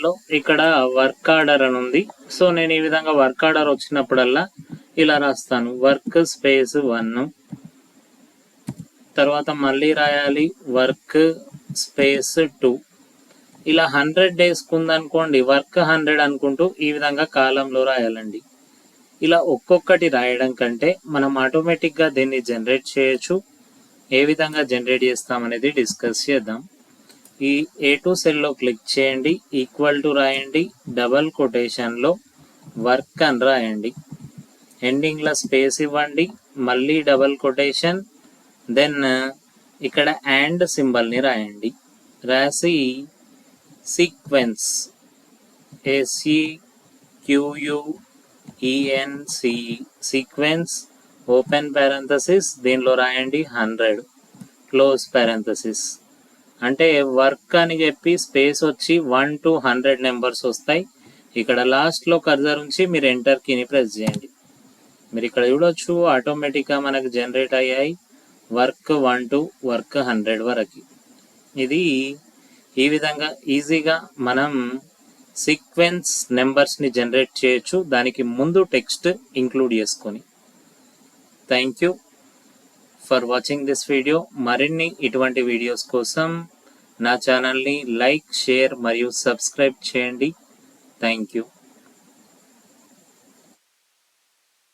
సెల్లో ఇక్కడ work order అని ఉంది. సో నేను ఈ విధంగా వర్క్ ఆర్డర్ వచ్చినప్పుడల్లా ఇలా రాస్తాను, వర్క్ స్పేస్ 1, తర్వాత మళ్ళీ రాయాలి వర్క్ స్పేస్ 2. ఇలా 100 డేస్కి ఉందనుకోండి, వర్క్ 100 అనుకుంటూ ఈ విధంగా కాలంలో రాయాలండి. ఇలా ఒక్కొక్కటి రాయడం కంటే మనం ఆటోమేటిక్గా దీన్ని జనరేట్ చేయొచ్చు. ఏ విధంగా జనరేట్ చేస్తామనేది డిస్కస్ చేద్దాం. ఈ A2 సెల్లో క్లిక్ చేయండి, ఈక్వల్ టు రాయండి, డబల్ కొటేషన్లో వర్క్ అని రాయండి, ఎండింగ్లో స్పేస్ ఇవ్వండి, మళ్ళీ డబల్ కొటేషన్, దెన్ ఇక్కడ అండ్ సింబల్ని రాయండి. రాసి sequence SEQUENC sequence open parenthesis, దీనిలో రాయండి 100 క్లోజ్ పారెంథసిస్. అంటే వర్క్ అని చెప్పి స్పేస్ వచ్చి 1 to 100 నెంబర్స్ వస్తాయి. ఇక్కడ లాస్ట్లో కర్జర్ ఉంచి మీరు ఎంటర్ కీని ప్రెస్ చేయండి. మీరు ఇక్కడ చూడొచ్చు ఆటోమేటిక్గా మనకు జనరేట్ అయ్యాయి వర్క్ 1 to వర్క్ 100 వరకు. ఇది ఈ విధంగా ఈజీగా మనం సీక్వెన్స్ నెంబర్స్ని జనరేట్ చేయొచ్చు, దానికి ముందు టెక్స్ట్ ఇంక్లూడ్ చేసుకొని. Thank you for watching this video. మరిన్ని ఇటువంటి వీడియోస్ కోసం నా ఛానల్ని లైక్, షేర్ మరియు సబ్స్క్రైబ్ చేయండి. Thank you.